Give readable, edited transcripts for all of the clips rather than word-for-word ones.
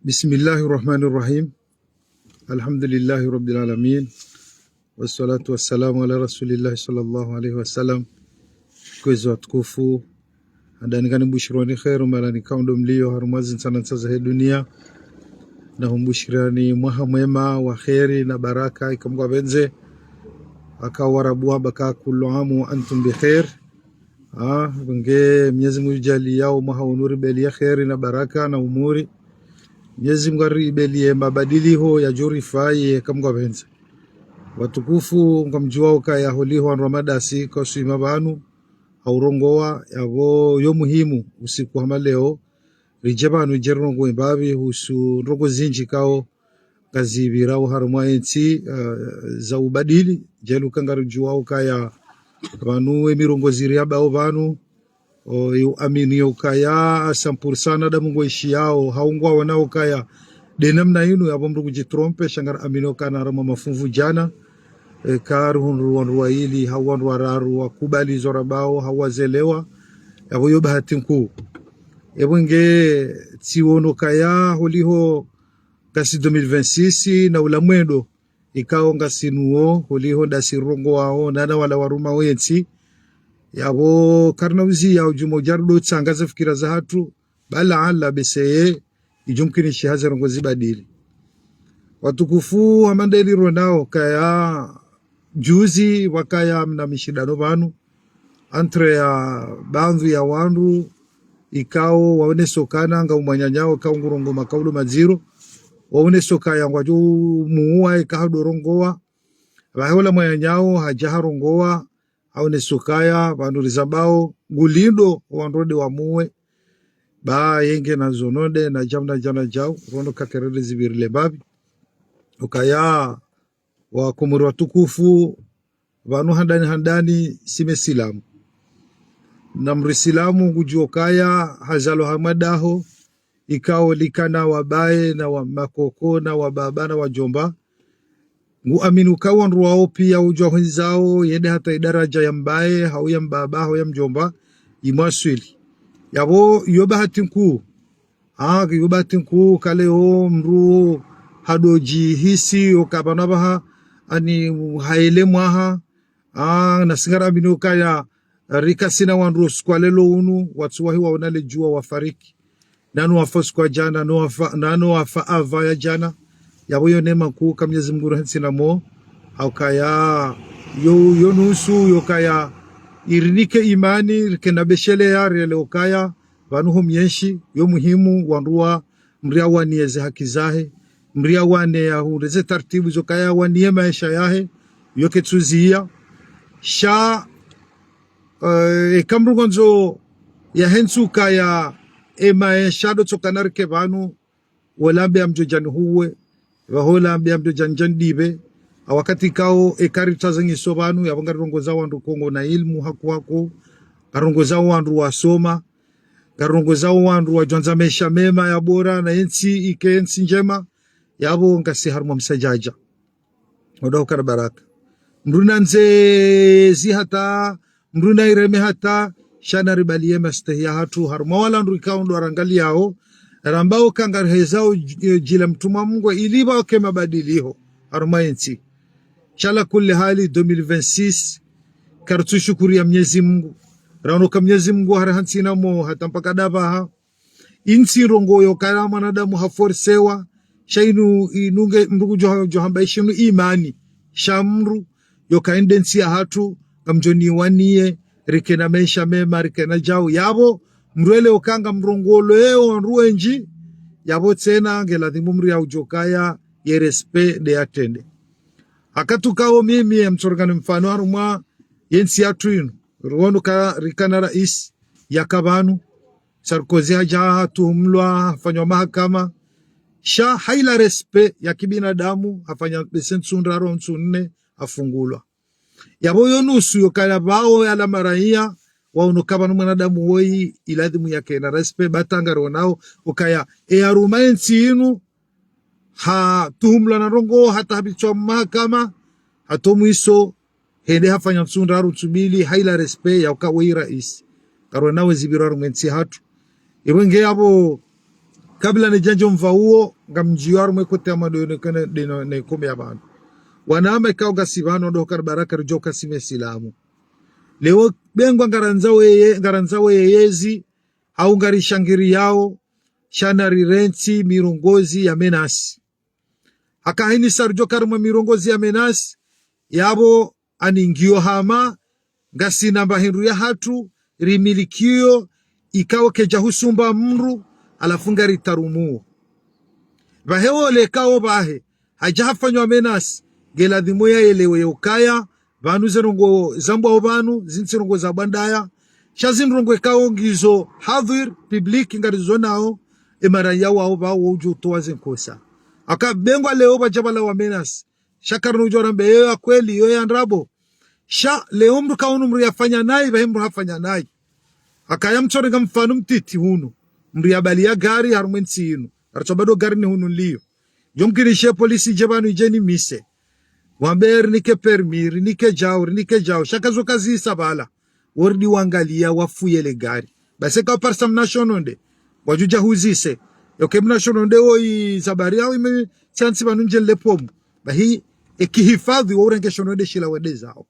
Bismillahirrahmanirrahim. Alhamdulillahi rabbil alamin. Wassalatu wassalamu ala rasulillahi sallallahu alaihi wasallam. Kwezi watukufu andanikani bushirani khairu malani kaundo mlio harumazi sana nsaza he dunia na humbushirani mwaha mwema wa khairi na baraka ikamgwa benze akawarabuwa baka kullu amu wa antum bi khair. Bunge Mwenyezi Mungu jali yao mwaha unuri beli ya khairi na baraka na umuri. Mwenyezi Mungu aribelie mabadiliho ya jurifai kamgwa benze watukufu ngamjua ukaya holiho ramadasi kwa suima banu aurongoa yabo yo muhimu usiku hama leo rijabanu jerongo imbabi husu rogo zinji kao kazibirao harumwa ensi za ubadili jelu kangaru jua ukaya banu emirongo ziriaba au banu yu amini ukaya asampur sana da mungu ishi yao haungwa wana ukaya denamna yinu yabo mrugu jitrompe shangar amini ukana rama mafunvu jana karuhun ruwan ruwaili hawan wararu wakubali zorabao hawazelewa yabo yo bahati mkuu ebonge tiono kaya holiho kasi 2026 na ulamwendo ikao ngasinuo holiho dasirongo wao nana wala waruma wensi yabo karnauzi ya ujumo jardo tsangaza fikira za hatu bala ala beseye ijumkini shihaza rongo zibadili watukufu amandeli ronao kaya juzi wakaya mna mishidano banu antre ya bandu ya wandu ikao waone sokana nga umanyanyao kaungurongo makaulu maziro waone sokaya ngwaju muua ikahadorongoa bahola mwanyanyao hajaharongoa aone sokaya bandu rizabao gulindo wandode wa muwe ba yenge na zonode na jamna jana jao rono kakerede zibirile babi ukaya wa kumuri watukufu vanu handani sime silamu na mrisilamu gujuokaya hazalo hamadaho ikao likana wabae na wa makoko na wababa na wajomba ngu aminu kawa nruwao pia ujua hunzao yende hata idaraja ya mbae hau ya mbaba hau ya mjomba imwaswili yabo yobahati mkuu yobahati mkuu kale o mru hadoji hisi okabanabaha ani haile mwaha nasingara binuka ya rika sina wandu skwalelo unu watsuwahi waonale jua wafariki nanu wafos kwa jana nanu wafa ava ya jana yabo yo nema kuu Mwenyezi Mungu rahensina mo haukaya yo nusu yokaya irinike imani rikena beshele ya rele okaya vanuhu myenshi yo muhimu wanduwa mria wanieze haki zahe mria wane ya hureze tartibu zokaya wanie maisha yahe yoke tuzia sha kamrugonzo ya hensu kaya maisha do tsokanarke vanu walambe amjojani huwe wahola ambe amjojani jandibe wakati kao karita zengi sobanu ya bangari rongoza wandu kongo na ilmu haku karongoza wandu wasoma karongoza wandu wajonza maisha mema ya bora na ensi ike ensi njema yabo ngasi harmo msajaja odo kar baraka mruna nze zihata mruna ireme hata shana ribalie mastahia hatu harmo wala ndu ikaundo arangali yao rambao kangar hezao jila mtuma Mungu iliba ke mabadiliho harmo ensi chala kulli hali 2026 kartu shukuri ya Mwenyezi Mungu rano ka Mwenyezi Mungu harahansina mo hata mpaka daba insi rongo yo kala manadamu haforsewa shainu inunge mrugu johamba ishinu imani shamru yo kaendensi ya hatu kamjoni wanie rikena maisha mema rikena jao yabo mruele okanga mrongolo eo nruenji yabo tena ngeladhimu mri ya ujokaya yerespe de atende akatukao mimi ya mchorgani mfano harumwa yensi ya tuinu ruonu ka rikana rais ya kabanu Sarkozy haja tuhumlwa fanywa mahakama sha haila respe ya kibinadamu hafanya besensundra ronsunne afungulwa yabo yonusu yokala bao ya la maraia waunukaba mwanadamu woi iladhimu yake na respe batangaro nao ukaya arumaensi inu ha tuhumla na rongo hata habichwa mahakama hatomuiso hende hafanya nsundra rontsubili haila respe ya ukawei rais karo nawe zibiro arumensi hatu ibenge yabo kabla ni janjo mvauo ngamjiwaru mwekote amado yonekana ne kome abantu wanama ikao gasibano ndo baraka rijoka sime silamu leo bengwa ngaranzawe yeyezi au ngarishangiri yao shana rirenti mirongozi ya menasi akahini sarjo karma mirongozi ya menasi yabo aningio hama ngasi namba hindu ya hatu rimilikio ikawo keja husumba mru alafunga ritarumu bahewo lekao bahe hajafanywa menasi gela dhimoya elewe ukaya vanu zerongo zambo obanu zinsirongo za bandaya shazinrongo ekawo ngizo hadhir public ngarizo nao emara yawo ao bawo uju towaze nkosa akabengwa leo bajabala wa menas shakarno jorambe yo kweli yo yandrabo sha leo mru kaunu mru yafanya nayi bahemru hafanya nayi akayamchorenga mfano mtiti hunu mru yabalia gari harumwensi inu arachobado gari ni hunu liyo yomkirishe polisi jebanu ijeni mise wamber nike permir nike jao shakazo kazi sabala wardi wangalia wafuyele gari base ka parsam nationonde wajuja huzise yoke nationonde oi zabari au ime chansi banunje lepomu bahi ekihifadhi urenge shonode shila wedezao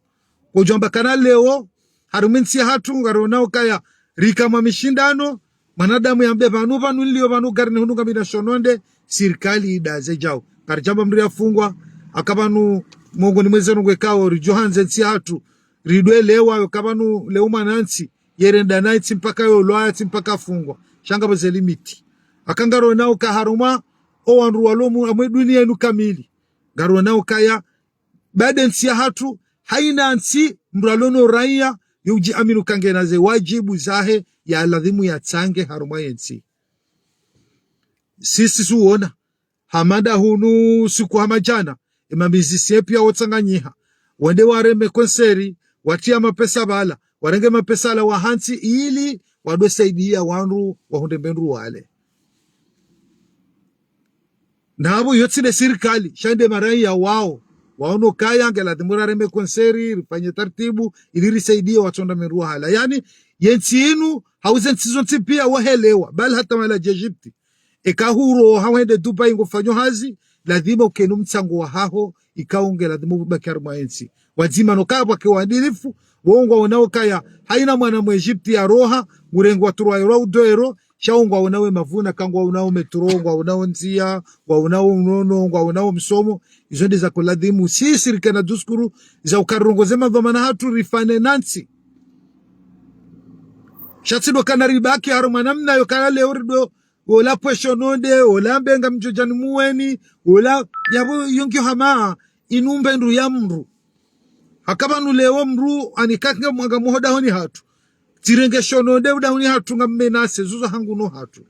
kujomba kana leo harumensi hatu ngaronao kaya rika mamishindano manadamu yambe banu nilio banu garne hununga mina shononde sirikali idaze jao karjamba mri afungwa akabanu Mungu ni mweze nungwe kao rijohanze nsi hatu ridwe lewa kabanu leuma nansi yerenda naiti mpaka yo loa mpaka fungwa shanga boze limiti akangaro nao kaharuma o wanru walomu amwe dunia inu kamili ngaro nao kaya bade nsi hatu haina nsi mralono raia yuji aminu kangenaze wajibu zahe ya ladhimu ya tsange haruma yensi sisi suona hamada hunu siku hamajana imamizi pia wotsanganyiha wende wareme konseri watia mapesa bala warenge mapesa la wahansi ili wadwe saidia wanru wahunde benru wale nabo yotsine sirikali shande marai ya wao waono kaya ngela dhimura reme konseri rifanye tartibu ili risaidia watonda menru hala yani yensi inu hauzen sizonti pia wahelewa bali hata mala Egypti ekahuro hawende Dubai ngofanyo hazi lazima ukenu mtsango wa haho ikaonge lazima ubakari mwaensi wazima nokabwa ke wadilifu wongo wanao kaya haina mwana mu Egypti ya roha murengo wa turwa yoro udoero shaongo wanawe mavuna kangwa unao metrongo unao nzia unao unono unao msomo izo ndiza kuladhimu sisi rikana duskuru za ukarongo zema dhamana hatu rifane nansi shatsido kana ribaki haruma namna yokana leorido ola pweshononde ola mbenga mjojani muweni ola yabo yonki hama inumbe ndu ya mru hakabanu leo mru anikanga mwaga muhoda honi hatu tirenge shononde uda honi hatu ngamenase zuzo hangu no hatu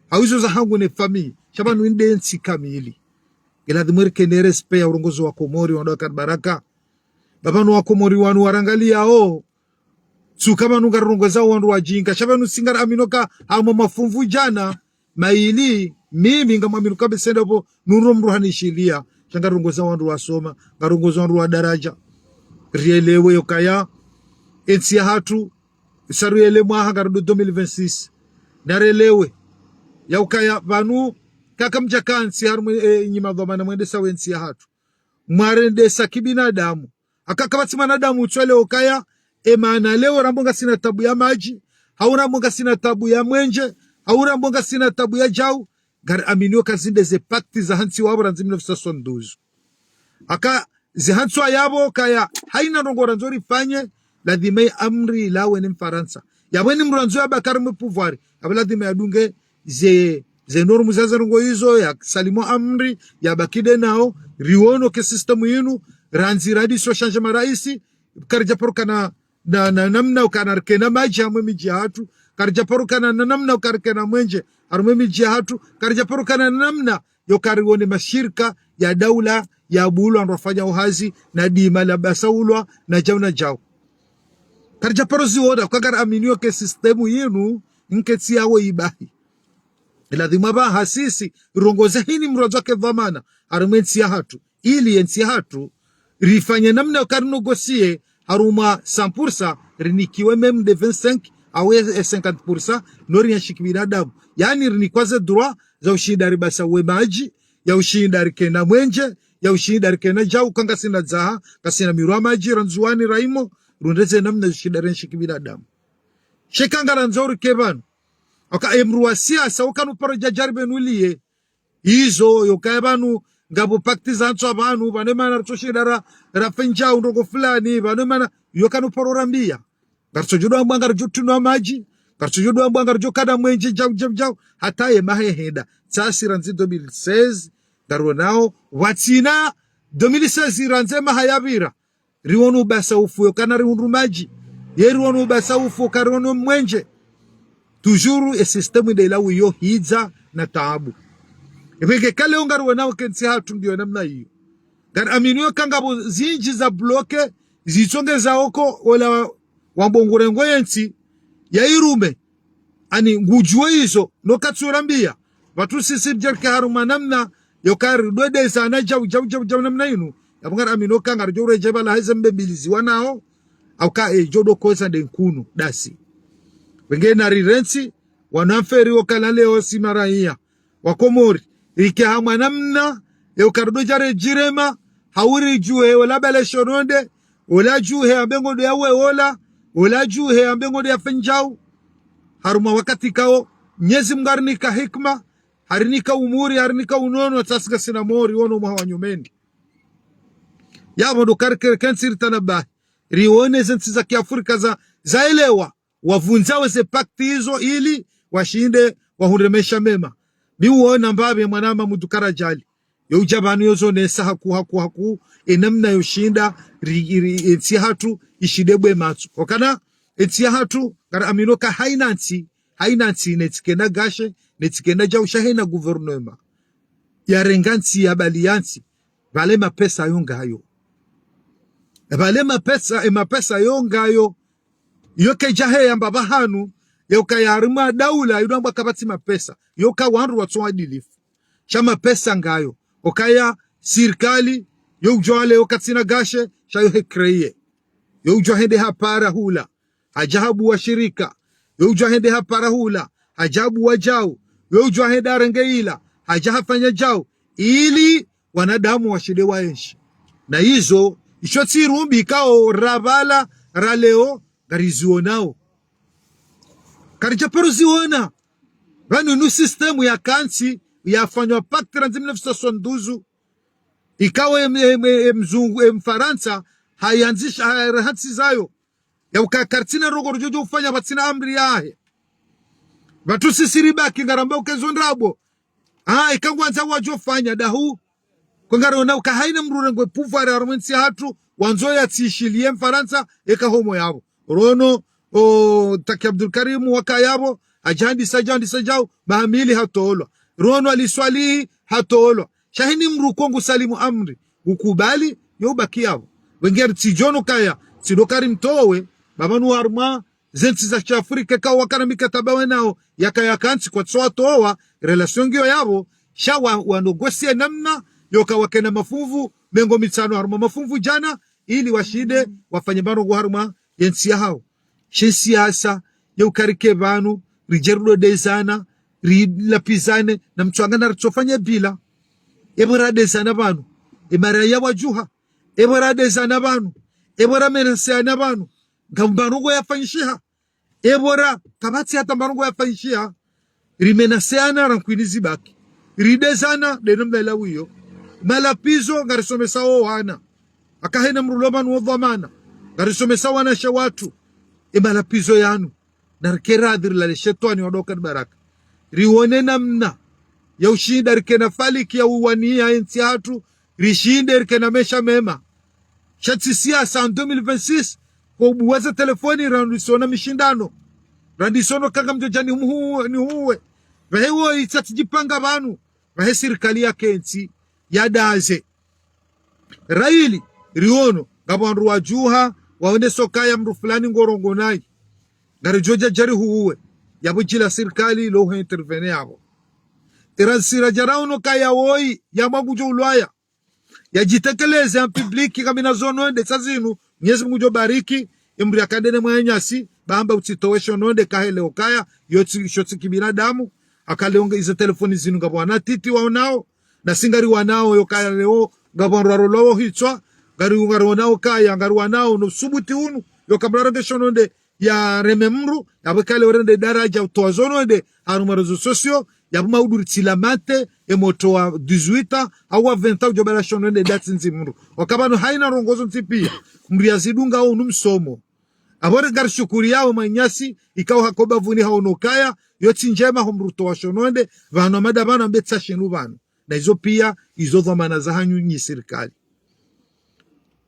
hawizo za hangu ne fami shabanu indensi kamili ila dhimurike ne respe ya urongozi wa Komori wandoka baraka babanu wa Komori wanu warangalia kama nungarongoza wandu wajinga shabanu singara aminoka hama mafumvu jana maili mimi ngamwaminu kabisa ndipo nuru mruhanishilia shanga rongoza wandu wasoma ngarongoza wandu wa daraja rielewe yokaya ensi hatu saruele mwaha ngarudu 2026 narelewe yaukaya banu kaka mjakansi harumu nyima dhamana mwende sawe ensi hatu mwarende sakibinadamu akakabati manadamu uchwele okaya emana leo rambonga sina tabu ya maji haura mbonga sina tabu ya mwenje haura mbonga sina tabu ya jau gar aminio kazinde ze pakti za hansi wabra nzimi 1972 aka ze hansi wa yabo kaya haina nongora nzori fanye ladhime amri lawe ni mfaransa yabweni mruanzo ya bakari mpuvari abaladhime yadunge ze normu zaza rungo hizo ya salimo amri ya bakide nao riwono ke sistemu yinu ranzi radiso shanje maraisi karjaporuka na namna ukanarke na maji hamwe miji hatu karjaporuka na namna ukarke na mwenje harumwe miji hatu karjaporuka na namna yokariwone mashirika ya daula ya bulu anrofanya uhazi na dima la basaulwa na jau karjaporozi woda kwa gara aminio ke sistemu yinu nketsi yawe ibahi iladhima ba hasisi rongoza hini mrozo ke dhamana harumensi ya hatu ili yensi ya hatu rifanye namna ukarinugosie haruma sampursa rinikiwe mem de 25 awe 50% nori ya shiki binadamu. Yani ni kwaze droit za ushinda ribasa we maji ya ushinda rikena mwenje ya ushinda rikena jau kanga sina zaha kasina mirwa maji ranzuani raimo rundeze namna ushinda renshiki binadamu shekanga ranzori kebanu aka emruwa siasa ukanu paro jajaribe nuliye izo yokabanu ngabo pakti zancho abantu banemana rutoshinda rafenja undogo fulani banemana yokanu paro rambia garchojudo ambanga rujutino maji garchojudo ambanga rujokada mwenje jau hataye maheheda tsasi ranzi 2016 garonao watina 2016 ranze mahayabira riwonu basa ufu kana riundu maji yeriwonu basa ufu karono mwenje tujuru e systemu de la wiyo hidza na taabu ibeke kale ongaru nao kensi hatu ndio namna hiyo gar aminio kangabo zinji za bloke zichonge za oko wala wambongure ngoyensi ya irume ani ngujwe hizo no katsurambia watu sisi jerke haruma namna yokari dode sana jau namna inu yabongar amino kangar jore jebala hazembe bilizi wanao au ka jodo kosa de nkunu dasi wengena rirensi wanaferi wakala leo simaraia wakomori ike hamwa namna yokardo jare jirema hauri juhe wala bale shoronde wala juhe ambengo de yawe wala juhe ambengo de yafenjau haruma wakati kao nyezi mgarnika hikma harinika umuri harinika unono tasika sina mori wono mahawanyumendi yabo ndo karikere kensir tanabah rione zensi za kiafrika zaelewa wavunzawe ze pakti hizo ili washinde wahuremesha mema miuona mbabe mwanama mudukara jali yo ujabanu yozo nesa haku enamna yoshinda ensi hatu ishidebwe matsu okana ensi hatu kara aminoka hainansi netsikena gashe netsikena jausha hena guvernema ya rengansi ya baliansi vale mapesa yongayo vale mapesa yongayo yoke jahe yamba bahanu yoka yarima daula yudamba kabati mapesa yoka wanru watsoa dilifu chama pesa ngayo okaya sirkali yojwale yokatsina gashe shayo hekreye yojwahende hapara hula ajabu wa shirika yojwahende hapara hula ajabu wa jau yojwahende arengeila ajahafanya jau ili wanadamu washide waenshi na hizo ishotsi rumbi kao ravala raleo garizionao karijapero ziona vanu nu sistemu ya kansi yafanywa pakti ranzi 1972 ikawa mzungu mfaransa hayanzisha hatsi zayo ya ukakartina rogo jojo ufanya batina amri yahe batu sisiribaki ngaramba ukezondrabo ikangwanza wajo fanya dahu kongaro na ukahaina mrurengwe pufare armensi hatu wanzoya tsishilie mfaransa homo yabo rono Taki Abdul Karim wakayabo ajandi sajao mahamili hatolwa rono aliswali hatolwa shahini mrukongu salimu amri ukubali yobaki yabo wengeri tijono kaya sidokari mtowe babanu arma zensi za Afrika ka wakana mikataba wenao yakayakansi kwa tsoa towa relation ngio yabo sha wanogosie namna yoka wakena mafuvu mengo mitsano haruma mafuvu jana ili washide wafanye bano haruma yensi hao siasa yokarike banu rijerudo dezana rilapizane na mchwangana ritsofanya bila ebora dezana banu emara ya wajuha ebora dezana banu ebora meresana banu ngambarongo yafanyisha ebora kabati hata mbarongo yafanyisha rimenaseana rankwinizi baki ridezana denomda lawiyo malapizo ngarisomesa wana akahena mrulomanu wadhamana ngarisomesa wana shawatu malapizo yanu narkera adirla shetani wadoka baraka riwone namna ya ushinda rikena faliki ya uwania ensi hatu rishinde rikena mesha mema shatsi siasa 2026 kwa ubuwaza telefoni randisona mishindano randisono kanga mjojani ni huwe vahewo itatijipanga banu vahe sirikali ya kensi ya daze raili riono gabanru wajuha waone sokaya mru fulani ngorongo nai ngarijoja jari huwe yabujila sirikali lo intervene yabo iransira jarauno kaya woi ya magujo ulwaya yajitekeleze en public kamina zono ende sazinu Mwenyezi Mungu bariki imri akadene mwenyasi bamba utitowe shononde kahele okaya yoti shoti kibinadamu akaleonga izo telefoni zinu ngabwana titi waonao na singari wanao yokaya leo ngabwana rolowo hitwa ngari wanao kaya ngari wanao no subuti unu yokamraranga shononde ya rememru yabakale orende daraja utozononde harumarezo sosio yabuma uduritilamate emoto wa 18 au 20 ujobala shononde datsinzi mru wakabano haina rongozo ntipia mriazidunga au numsomo abore gar shukuri yao manyasi ikaw hakoba vuni haonokaya yoti njema homruto wa shononde vano madabana mbetsa shinu vano na hizo pia hizo dhamana za hanyu nyi serikali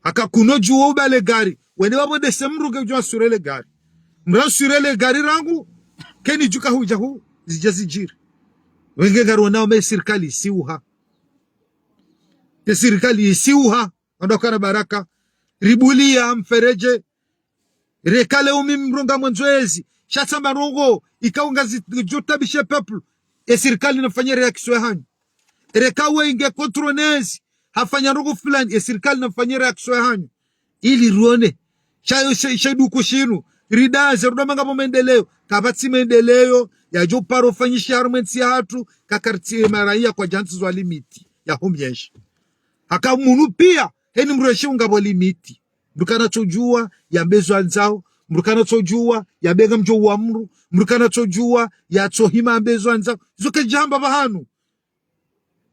akakuno juo bale gari wene wabo de semru ke jwa surele gari mra surele gari rangu keni juka huja hu zijazijiri wenge garo nao me serikali siuha te serikali siuha ondokana baraka ribulia mfereje rekale umimrunga mwanzoezi shatamba rongo ikaunga jotabishe people serikali nafanya reaction hanyu rekawe inge kontronezi hafanya rongo fulani serikali nafanya reaction hanyu ili ruone chayo shaidu kushinu ridaze rudamanga maendeleo kabati maendeleo ya jo paro fanyishi harmensi hatu kakartie maraia kwa jansi zwa limiti ya homyeshi haka munu pia heni mreshi ungabo limiti mrukana chojua ya mbezo anzao mrukana chojua ya bega mjo wa mru mrukana chojua ya chohima mbezo anzao zoke jamba bahanu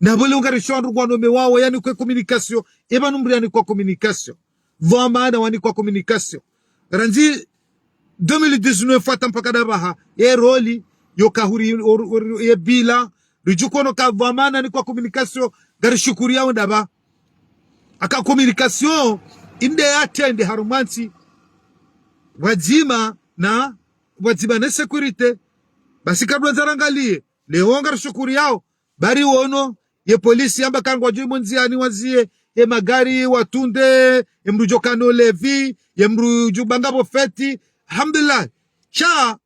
na bole ungarisho ndugwano mewawo yani kwa communication eba numri yani kwa communication vamana wani kwa communication ranzi 2019 fata mpaka dabaha ye roli yo kahuri ye bila rijukono ka vamana ni kwa communication gari shukuri yao daba aka communication inde attend harumansi wajima na security basi kabla zarangalie leo ngari shukuri yao bari wono ye polisi amba kangwa juu monziani wazie ye magari watunde ye mrujokano levi ye mrujubangabo feti alhamdulillah cha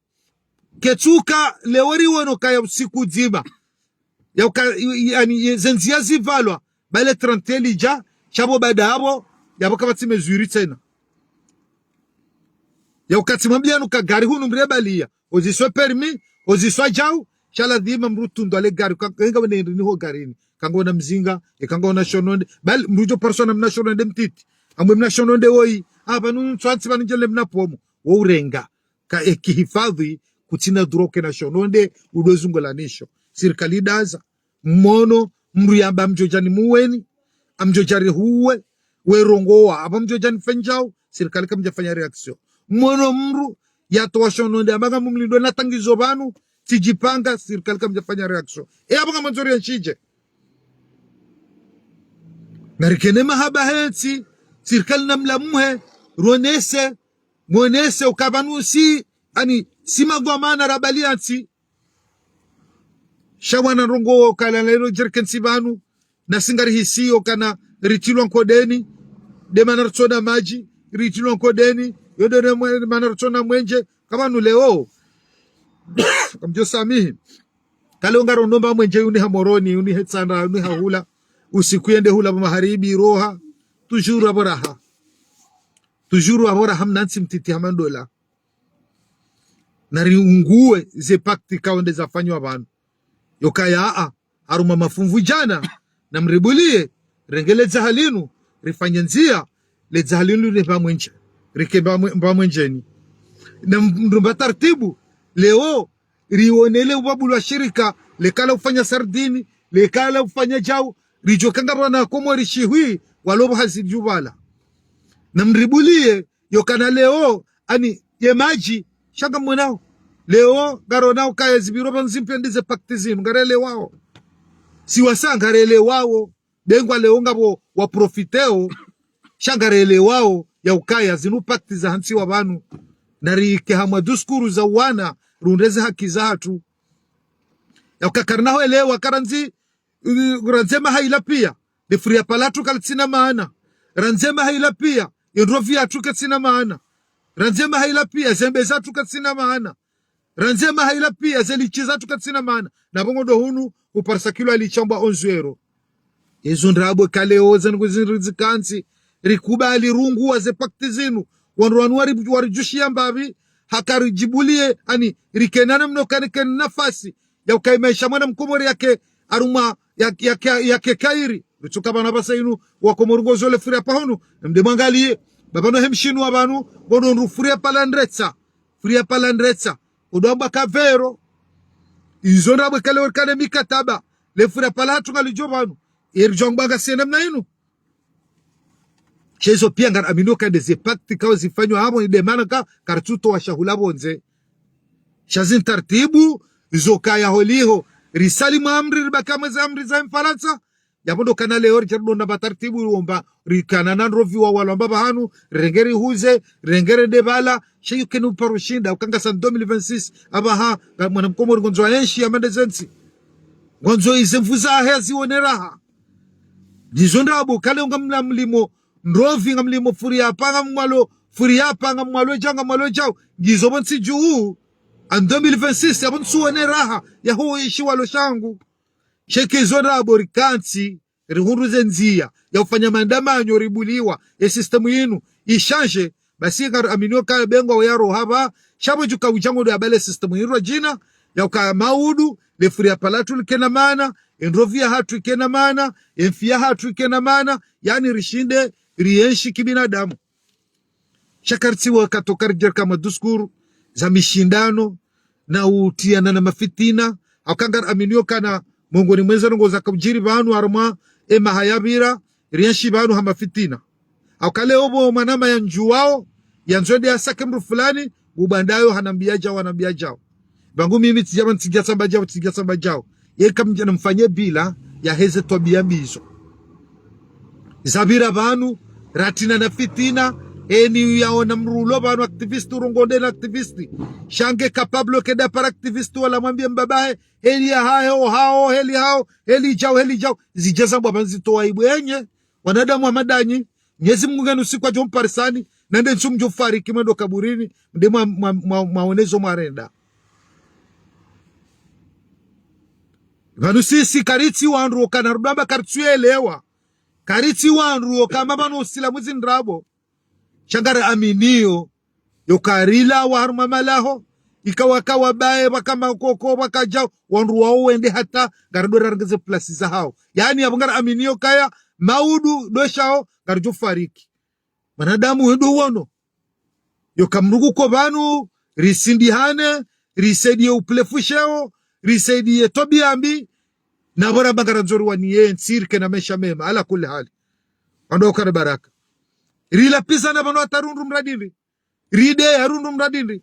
ketuka lewori wono kaya usiku zima ya yani zenzia zivalwa bale 30 lija chabo badabo yabo kabati mezuri tena ya ukati mwambiano ka gari hunu mrebalia oziswa permi oziswa jau chala dhima mrutundo ale gari kenga wene ni ho garini kangona mzinga ekangona shononde bal mrujo persona mna shononde mtiti amwe mna shononde woi hapa nunu twanti banjele mna pomo wo urenga ka ekihifadhi kutina droke na shononde udozungolanisho serikali daza mmono mruyamba mjojani muweni amjojari huwe werongoa aba mjojani fenjao serikali kamjafanya reaction mmono mru yatoa shononde ambaga mumlindo na tangizo banu tijipanga serikali kamjafanya reaction aba manzori nchije narikene mahaba heti serikali namlamuhe ronese monese ukabanusi ani simagwamana rabalianti shawana rongo kala lero jerken sibanu na singari hisio kana ritilwa kodeni de manartsona maji ritilwa kodeni yodere manartsona mwenje kama nuleo kamjo samihi kalonga ronomba mwenje uni hamoroni uni hetsanda uni hahula usikuyende hula maharibi roha tujuru abora hamnansi mtiti hamandola na riungue ze pakti kaonde zafanywa abantu yokaya aruma mafumvu jana na mribulie rengele zahalinu rifanye nzia le zahalinu le pamwenje rikeba pamwenjeni na mrumba taratibu leo rionele ubabulu wa shirika lekala ufanya sardini lekala ufanya jau rijokanga bana komo rishihui walobo hazijubala na mribulie yokana leo ani ye maji shanga mwanao leo garonao kaya zibiro banzimpendize pakti zinu ngarele wao si wasangarele wao dengwa leo ngabo wa profiteo shangarele wao ya ukaya zinu pakti za hansi wa banu narike hamwa duskuru za wana rundeze haki za hatu ya ukakarnaho elewa karanzi ranzema haila pia defuria palatu kalitsina maana ranzema haila pia yondrovia tukatsina maana ranzema haila pia zembe za tukatsina maana ranzema haila pia zelichiza tukatsina maana na bongo do hunu uparsa kilo alichamba 11 euro yezo ndrabwe kaleo zanguzikansi rikubali rungu waze pakti zinu wanwanu warijushia mbavi hakarijibulie ani rikenana mno kanike nafasi ya ukaimaisha mwana mkomori yake aruma yake kairi rutuka bana basainu wakomorgo zole furia pahonu mde mangalie babano hemshinu abanu bono furia palandretsa udamba kavero izonda bwekale wakane mikataba le furia pala hatungali jobanu irjongbaga senemna inu chezo pia ngar aminoka des impacts kao zifanywa hapo ni demana ka kartuto wa shahula bonze shazin tartibu zokaya holiho risali maamri ribakama za amri za Mfaransa yabondo kana leo rikado na batartibu omba rikana na rovi wa walamba bahanu rengeri huze rengere debala sheyu kenu parushinda ukanga san 2026 abaha mwana mkomori gonzo enshi ya mandezensi gonzo izemfuza hezi oneraha dizonda abo kale ngamla mlimo ndrovi ngamlimo furia panga mwalo janga mwalo jao gizobonsi juu en 2026 yabon suone raha ya ho ishi walo shangu sheke zona aborikanti rihunduze nzia ya ufanya maandamano ribuliwa ya system yinu ishanje basi ngar aminio ka bengo wa yaro haba shabo juka ujango ya bale system yinu jina ya uka maudu le furia palatu likena mana endrovia hatu ikena mana enfia hatu ikena mana yani rishinde rienshi kibinadamu shakarti wakatokar jerka maduskuru za mishindano na utiana na mafitina akangar aminio kana mongoni mweza ngo za kabjiri banu arma ema hayabira rienshi banu hama fitina akale obo manama ya njuwao ya nzode ya sakemru fulani ubandayo hanambia jao bangu mimi tijia samba jao yeka mjana mfanye bila ya heze tobia mizo zabira banu ratina na fitina eni yaona mrulo banu aktivisti urongonde na aktivisti shange kapablo keda para aktivisti wala mwambie mbabae heli ya hao heli jao zijaza mbwa banzitoa ibu enye wanadamu wa madanyi Mwenyezi Mungu ngani usiku wa jomparisani nande nsumjo fariki mwendo kaburini mde maonezo marenda vanu sisi kariti wanru kana rubamba karituelewa kariti wanru kama bano usila mwizi ndrabo shangara aminio yokarila wa haruma malaho ikawakawa bae wakama koko wakajao wanru wao wende hata garadora rangeze plasi za hao yani abungara aminio kaya maudu doshao garjo fariki manadamu wedo wono yokamrugu ko banu risindihane risedie uplefusheo risedie tobiambi na bora bangara nzori waniye nsirke na mesha mema ala kule hali ando kana baraka rila pisa na bano atarundu mradini ride harundu mradini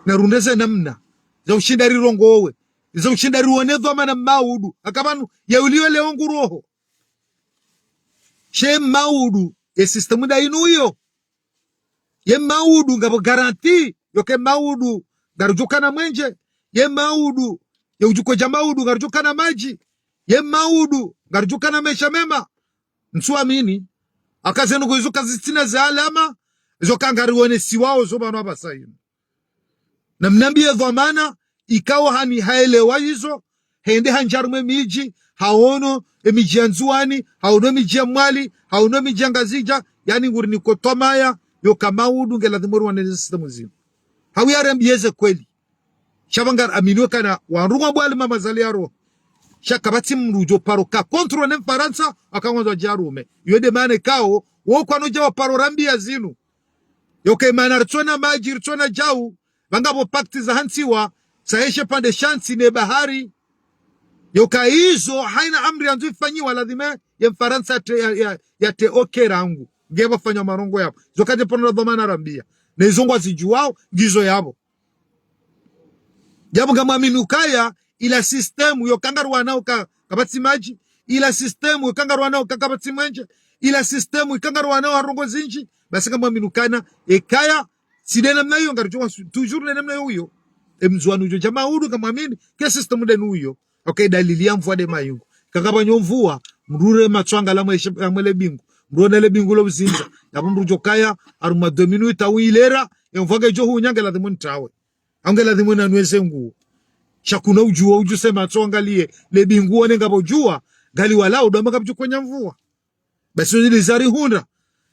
na rundeze namna za ushinda rirongowe za ushinda riwonedho mana maudu akabanu ya uliwe leongu roho she maudu e systemu da inuyo ye maudu ngabo garanti yoke maudu garujukana mwenje ye maudu ya ujuko jamaudu garujukana maji ye maudu garujukana mesha mema nsuamini akazenu kuizuka zitina za alama zoka ngariwone siwao zoba no abasayin na mnambie dhamana ikawa hani haelewa hizo hende hanjarume miji haono emiji anzuani haono miji mwali haono miji ngazija yani nguri ni kotomaya yoka maudu ngela dhimuru waneze systemu zinu hawiyare mbiyeze kweli shabangar aminio kana wanrunga bwali mama zaliaro shakabati mrujo paroka kontro ne Faransa akangwa jarume yode mane kao wokwano jawa paro rambia zinu yoke manartsona maji rtsona jau bangabo pakti za hansiwa saeshe pande shansi ne bahari yoka hizo haina amri anzu ifanyiwa lazima ya Faransa ya te okerangu ngeba fanya marongo yabo zokaje pona dhamana rambia na izongwa zijuao gizo yabo jabu kama minukaya ila systemu yokangaru wanao kabati maji ila systemu yokangaru wanao kabati mwenje ila systemu yokangaru wanao harongo zinji basi kama minukana ekaya sidena mnayo ngarujwa toujours le namna huyo emzwanu jo jamaa hudu kama mimi ke systemu de nuyo okay dalili ya mvua de mayungu kakaba nyomvua mrure matwanga la mwele bingu mrone le bingu lo buzinza yabumrujo kaya aruma 2 minutes awilera yomvaga jo hunyanga la dhimuntawe angela dhimuna nweze nguo shakuna ujua ujuse matwangalie le bingu one ngabo jua gali walao ndo makabju kwenye mvua basi zili zari hunda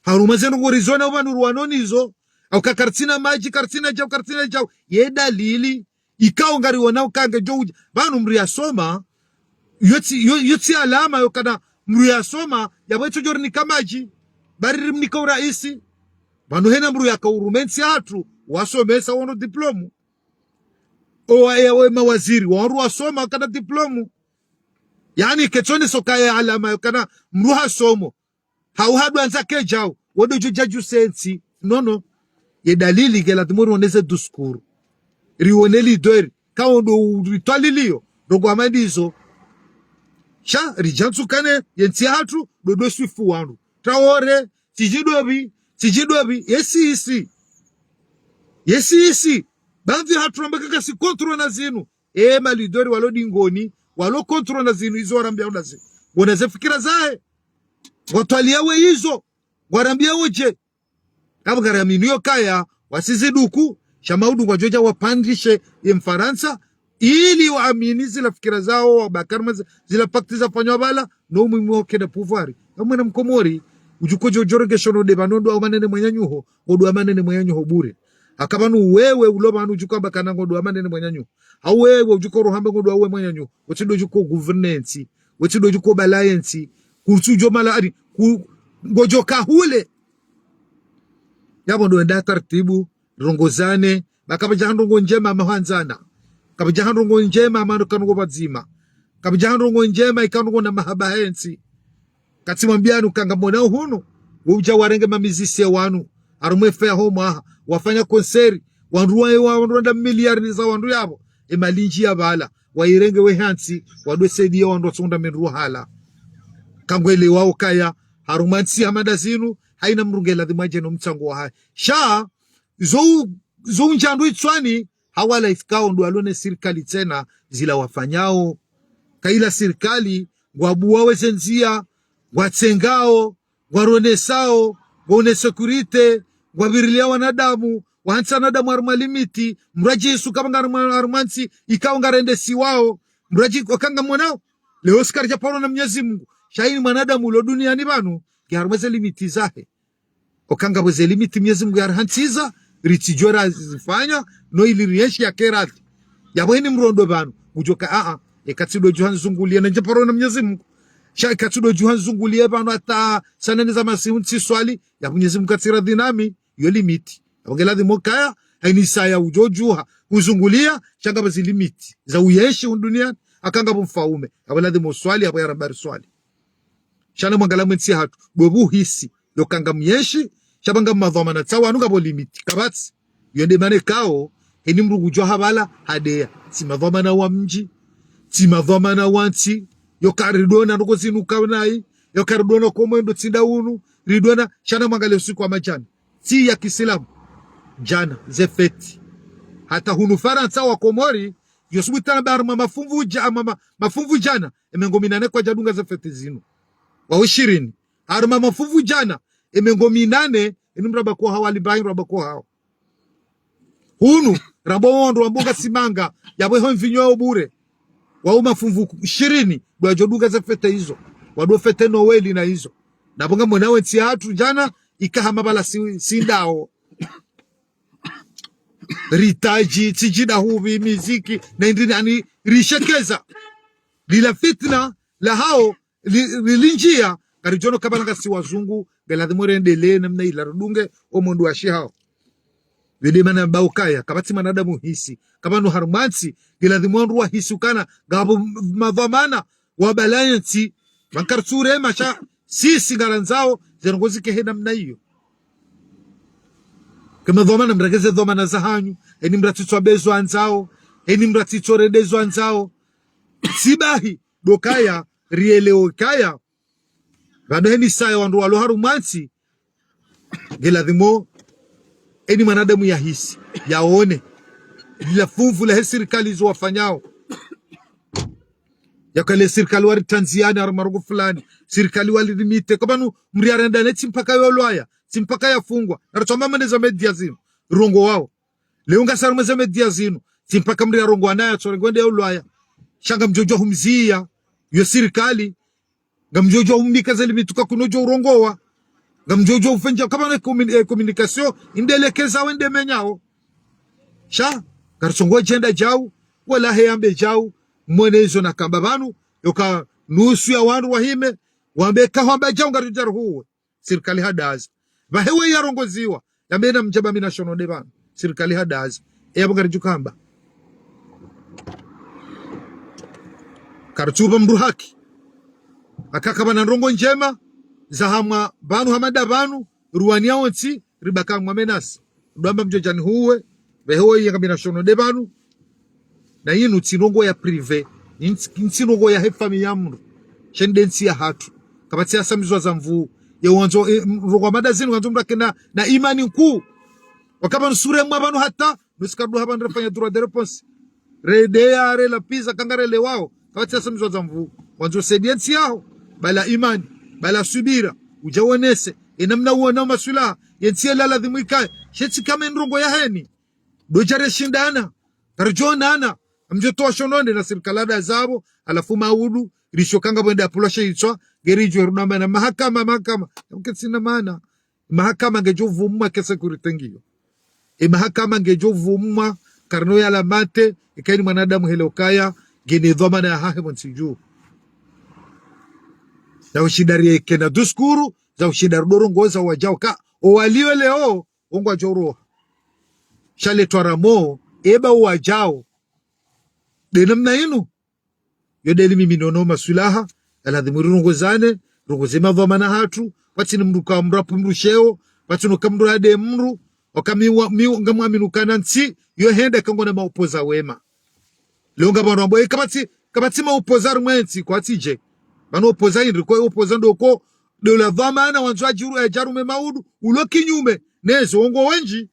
haruma zenu ngorizona ubanuru wanonizo au kakartina maji kartina jau ye dalili ikao ngari wana ukanga jo banu mria soma yoti alama yokana mria soma yabacho jorni kamaji bari mnika uraisi banu hena mru ya kaurumensi hatu wasomesa wono diplomu o mawaziri waru wasoma kana diplomu yani ketoni sokaya alama yokana mruha somo hauhadu anzake jao wodo jaju sensi nono ye dalili ke la tumuru onese duskuru rione leader kaondo ritwalilio dogo amadizo sha rijansu kane yensi hatu dodo swifu wandu Traore tijidobi yesi banzi hatu ambaka kasi kontro na zinu malidori walo dingoni walo kontro na zinu hizo warambia unazi wanaze fikira zae watwaliawe hizo warambia uje kama garaminio kaya wasiziduku shamaudu kwa joja wapandishe ya Mfaransa ili waamini zila fikira zao wabakarma zila pakti za fanywa no umuimu kena pouvoir kama na mkomori ujuko jojoroge shono de banondo au manene mwenyanyuho odu amanene mwenyanyuho bure akabanu wewe uloba anu ujuko bakana ngodu amanene mwenyanyuho au wewe ujuko rohambe ngodu awe mwenyanyuho wetido ujuko governance wetido ujuko alliance kursujo mala adi ngojo kahule yabo ndo enda taratibu rongozane bakabajahanrongo njema mahanzana kabajahanrongo njema amano kanungo bazima kabajahanrongo njema ikanungo na mahabahensi katimwambianu kanga mona hunu uja warenge mamizisi wanu arumwe fea homa wafanya konseri wanruanda miliari za wandu yabo emalinji ya bala wairenge wehansi wadwe sedi wandu tsunda menru hala kangwele wao kaya harumansi hamada zinu haina mrungela dhimaje no mtsango wa hai sha zo njandu itswani hawala ifkao ndo alone serikali tena zila wafanyao kaila serikali wabuwawe zenzia watsengao waronesao wone security wabirilia wanadamu wahansa nadamu arumalimiti mraji isu kama arumansi ikao ngarende siwao mraji wakanga mwanao leo skari japano na Mwenyezi Mungu shaini mwanadamu lo duniani banu kiharumeze limiti zahe okanga bweze limiti Mwenyezi Mungu yarhansiza ritijora zifanya no ili riyeshi ya kerati yabweni mrondo banu ujoka ekatsido juhan zungulia na japano na Mwenyezi Mungu shai katsido juhan zungulia banu ata sanani za masiunti swali ya Mwenyezi Mungu katsira dinami yo limiti ongela dimokaya haini saya ujojuha uzungulia shanga bazi limiti za uyeshi undunia akanga bumfaume abala dimo swali abo yarabari swali shana mwangala mwensi hatu bobu hisi yokanga myeshi shabanga madhamana tsawa anuga bo limiti kabatsi yende mane kao eni mrugujwa habala hadeya si madhamana wa mji si madhamana wanti yokaridona ndoko zinuka nai yokaridona komendo tsinda unu ridona shana mwangale usiku wa majana si ya Kiislamu jana zefeti hata hunu Faransa wa Komori yosubitana barma mafumvu jana emengominane kwa jadunga zefeti zinu wa 20 arma mafuvu jana emengominane enumraba ko hawali bayi raba ko hawo hunu rabo wondo amboga simanga yabwe honvinyo bure wa mafuvu 20 dwa jodunga zefete hizo wadwo fete Noeli na hizo nabonga mwenawe nti hatu jana ikahama bala sindao ritaji tijida huvi miziki na indini rishekeza lila fitna la hao lilinjia karijono kabanga si wazungu galadhimore ndele namna ila rudunge omondu ashi hao vile mana baukaya kabati manadamu hisi kabano harumansi galadhimondru wa hisukana gabo madhamana wabalayansi bankarsure masha sisi garanzao zengozi kehe namna hiyo kama dhamana mregeze dhamana za hanyu eni mratitwa bezo anzao eni mratitwa redezo anzao sibahi dokaya rieleo kaya bado heni saya wandu walo harumansi geladhimo eni manadamu ya hisi yaone bila funfu la serikali zo wafanyao yakale serikali wari Tanzania armarugo fulani serikali wali limite kabanu mriarenda neti mpaka yolwaya simpaka yafungwa narachoma maneza media zino rongo wao leunga saru meza media zino simpaka mria rongo anaya chorengwende yolwaya shanga mjojo humzia yo serikali ngamjojo humika zalimituka kunojo urongowa ngamjojo ufenja kama na communication indelekeza wende menyao sha karsongo jenda jau wala heyambe jau mwenezo na kamba banu yoka nusu ya wandu wahime wambe kahamba jau ngarijar huwe serikali hadazi bahewe yarongoziwa yambena mjaba mina shono de banu serikali hadazi eyabo ngarijukamba karchuba mru haki akakaba na rongo njema zahamwa banu hamada banu ruwania onti ribaka mwamenas ndamba mjojani huwe behewe yakabina shono de banu na yinu tinongo ya prive ntinongo ya hefami ya mru shendensi ya hatu kabati ya samizwa za mvu ya uwanzo rogo madazini uwanzo mrakena na imani nkuu wakaba nusure mwabanu hata nusikadu haba nrefanya dura de reponsi redea re la pizza kangare le wao kabati ya samizwa za mvu wanzo sediensi yao bala imani bala subira ujawanese inamna uwana masula yensi la ladhimu ikae shetsi kama nrongo ya heni dojare shindana karjonana amjotoa shononde na sirkalada zabo alafu maudu rishokanga bwenda apuloshe itwa gerijo runamba na mahakama mketsina maana mahakama ngejovumma kesa kuritengiyo mahakama ngejovumma karno ya lamate ikaini mwanadamu helokaya gene dhamana ya hahe monsiju za ushidari kena duskuru za ushidari dorongo za wajao ka owaliwe leo ongwa joro shale twaramo eba wajao denamna inu yodeli mimi nono masulaha aladhimuri rungozane rungozema dhamana hatu watini mruka mrapu mrusheo watinu kamru hade mru wakamiwa ngamwa minukana nti yohenda kangona maupoza wema leonga barambo kabati maupoza rumwenti kwa tije bano opoza indri kwa opoza ndoko dola dhamana wanzwa jiru ya jarume maudu ulo kinyume nezo ongo wenji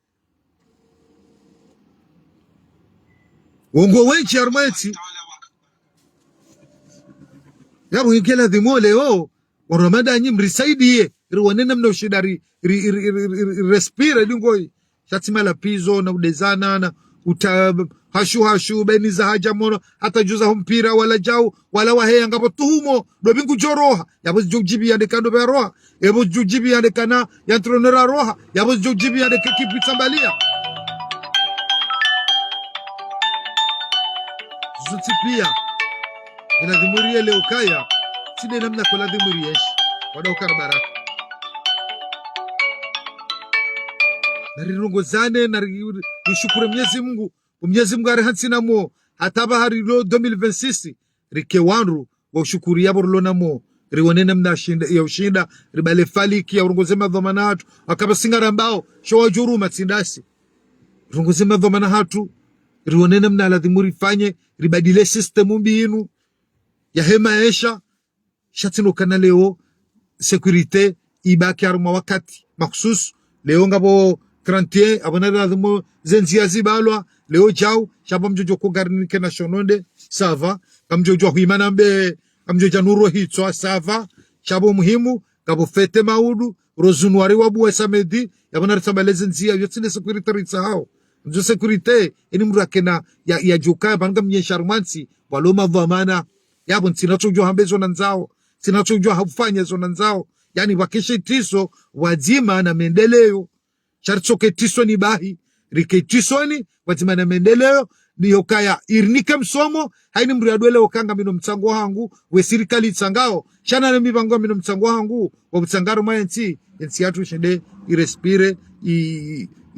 armeti yabu ingela dhimole waramada nyi mrisaidie riwanena mna ushidari respire lingoi shatima la pizo na udezana na hashu beni za haja mono hata juza humpira wala jau wala waheya ngapo tuhumo dobingu joroha yabo jojibi ya dekando be roha yabo jojibi ya dekana ya tronera roha yabo jojibi ya dekipi tambalia zutipia ina dhimurie leo kaya side namna kwa dhimurie wada ukara baraka narirongozane nishukuru Mwenyezi Mungu arihansina mo hataba harilo 2026 rike wanru wa ushukuri yabo rulona mo riwonene mna shinda ya ushinda ribale faliki ya urongozema dhamana hatu wakaba singara mbao showa juru matsindasi urongozema dhamana hatu riwonene mna ladhimuri fanye ribadile systemu mbinu ya hema esha shatino kana leo securite ibaki aruma wakati maksus leo ngabo 31 abonada ladhimu zenzia zibalwa leo jao shaba mjojo kugarnike na shononde sava kamjojo huimana mbe kamjojo nuru hitwa sava shabo muhimu kabo fete maudu rozunwari wabu wa samedi yabona ritabaleze nzia yotsine security ritahao mjo security ini mrakena ya joka banga mnyesharmansi waloma dhamana yabo ntinachojo hambezo na nzao sinachojo hafanya zo na nzao yani wakishe tiso wazima na mendeleo sharchoke tiso ni bahi rike tisoni watima na mendeleo ni yokaya irnike msomo haini mriadwele okanga mino mtsango wangu we sirikali tsangao shana na mibango mino mtsango wangu wa mtsangaro mayensi yensi yatu shende irespire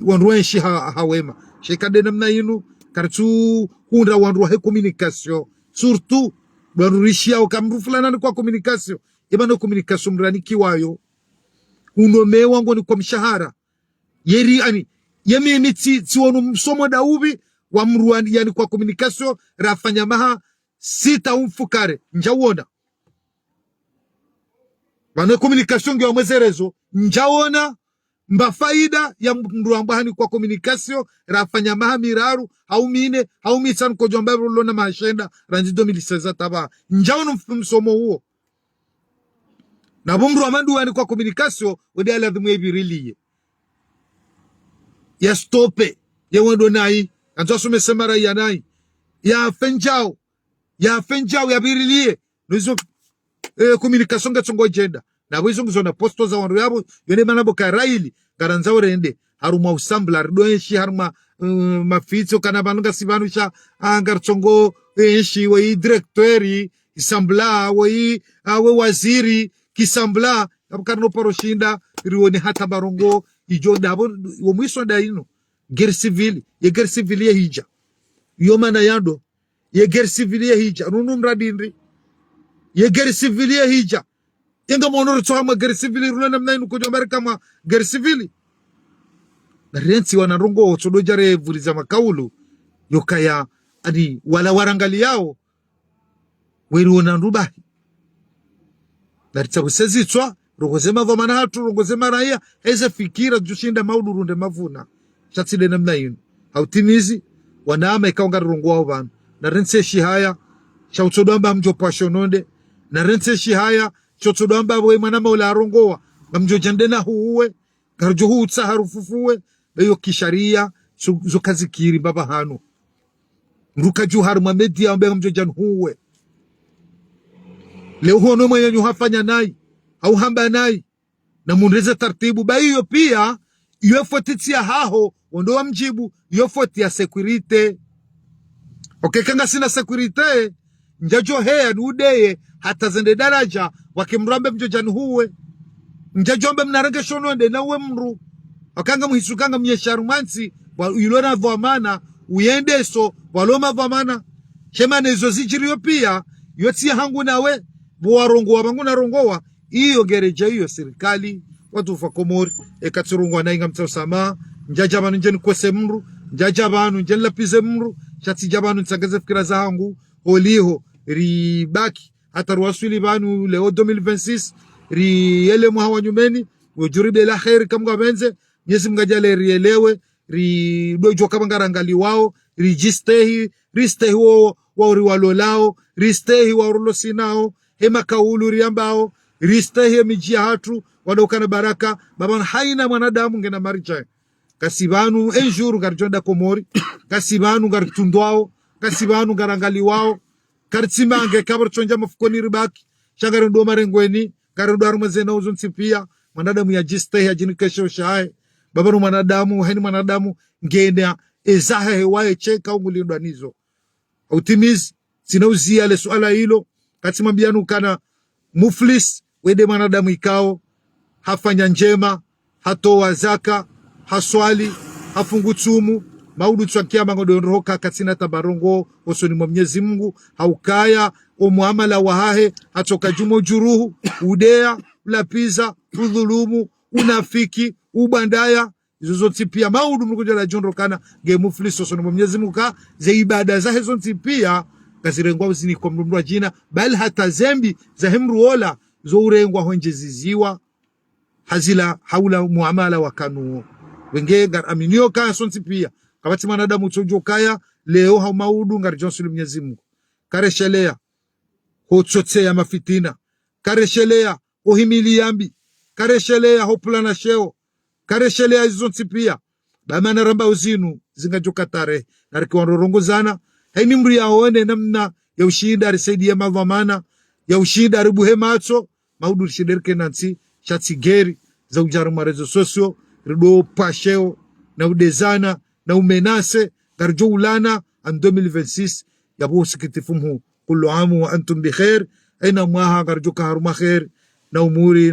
wanruenshi hawema shekade namna inu kartu hunda wanruwa he communication surtout wanrurishia okamrufulana ni kwa communication ibano communication mrani kiwayo unome wangu ni kwa mshahara yeri ani yemi tiwonu msomo daubi wa mruani yani kwa communication rafanya maha sita umfukare njawona wana communication ngewa mwezerezo njawona mba faida ya mruambahani kwa communication rafanya maha miraru haumine haumitanu kwa jombabu lona mahashenda ranzi 2016 taba njawona msomo huo na bumru amandu yani kwa communication wade ala dhimu ebi riliye ya stope ya wendo nai anzo sume semara ya nai ya fenjao ya birilie nuzo communication gatsongo agenda na wizo ngizona posto za wandu yabo yone manabo karaili garanza urende haruma usambla ridoenshi haruma mafitso kana banunga sibanusha angarchongo enshi wei directori isambla wei awe waziri kisambla abukarno paroshinda rione hata barongo ijo dabo womwiso da ino guerre civile ye guerre civile ye hija yomana yando ye guerre civile ye hija nunu mradinri ye guerre civile ye hija yenga monoro tsoama guerre civile rulana mnainu ko Amerika ma guerre civile na rensi wanarongo otsodo jare vuriza makaulu yokaya ani wala warangali yao weruona ndubahi na tsabusezitswa rogozema vamana hatu rogozema raia eze fikira jushinda maudurunde mavuna chatside namna yinu hautimizi wanaama ikaonga rongo wao bana na rense shihaya chautsodomba mjo pashononde na rense shihaya chotsodomba we mwana maula rongowa bamjo jandena huwe garjo hutsa harufufuwe beyo kisharia zokazikiri baba hano mruka juhar mamedi ambe mjo jan huwe leo hono mwenye nyuhafanya nai au hamba nai na mundeze tartibu bayo pia yofotitia haho wondo wa mjibu yofotia security okay kanga sina security njajo hea nudeye hata zende daraja wakimrambe mjojani huwe njajombe mnarenge shononde na uwe mru wakanga muhisukanga mnyesharumansi yulona vwamana uyendeso waloma vwamana shemane izo zijirio pia yotia hangu nawe buwarongowa bangu na rongowa iyo gereja iyo serikali watu fa Komori ekaturungwa na inga mtosama njajabanu njeni kwese mru njajabanu njeni lapize mru shati jabanu nsangeze fikira za hangu oliho ribaki hata ruwasuli banu leo 2026 ri ele mwawa nyumeni wajuribe la khairi kamunga benze nyezi mgajale rielewe ri dojo kabangarangali wao rijistehi ristehi wao riwalolao ristehi wao rulosinao hema kaulu riambao ristehi mijia hatu wadokana baraka babana haina mwanadamu ngena maricha kasibanu enjuru garjonda Komori kasibanu gartundwao kasibanu garangali wao kartsimange kabarchonja mafukoni ribaki shagari ndo marengweni karundo arumazena uzuntsipia mwanadamu ya jiste ya jinikesho shae babanu mwanadamu haini mwanadamu ngenda ezahe hewae cheka ungulindwa nizo utimizi sinauzia le suala hilo katimambianu kana muflis wede mwanadamu ikao hafanya njema hatoa zaka haswali hafungutumu maudu tsakia mangodo roka katina tabarongo osoni mwa Mwenyezi Mungu haukaya o muamala wahahe atoka jumo juruhu udea ulapiza udhulumu unafiki ubandaya izo zote pia maudu mrukuja la jonro kana gemufliso osoni mwa Mwenyezi Mungu ka ze ibada za hizo pia kazirengwa uzini kwa mrumwa jina bali hata zembi za hemruola zo urengwa honjeziziwa hazila haula muamala wa kanuo wenge gar aminio ka sonti pia kabati manadamu tojo kaya leo ha maudu ngar jonsulu Mwenyezi Mungu kareshelea hotsotea mafitina kareshelea ohimiliambi kareshelea hopulana sheo kareshelea izonti pia bamana ramba uzinu zingajoka tare nariki wanrorongozana haini mri yaone namna ya ushinda risaidia mavamana ya ushinda ribuhe macho maudu rishiderke nansi chatigeri za ujaru rezo sosio rido pasheo na udezana na umenase garjo ulana an 2026 yabo sikitifumu kullu amu wa antum bi khair aina mwaha garjo kaharuma khair na umuri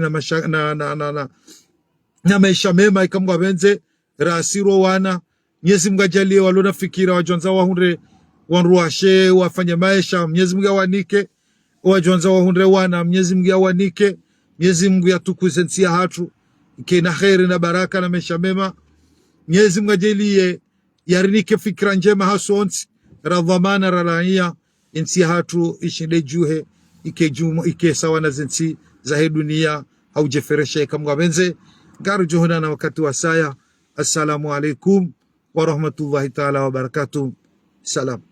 na maisha mema ikamwa benze rasiro wana Mwenyezi Mungu ajalie walona fikira wajonza wahunre wanruashe wafanya maisha Mwenyezi Mungu awanike wajonza wahunre wana Mwenyezi Mungu awanike Mwenyezi Mungu yatukuze nsia hatu ikena khairi na baraka na maisha mema Mwenyezi Mungu ajalie yarinike fikra njema hasonsi radhamana raraia nsia hatu ishinde juhe ike sawa na zinsi za dunia au jefereshe kama benze garu johona na wakati wa saya. Assalamu alaikum wa rahmatullahi ta'ala wa barakatuh. Salam.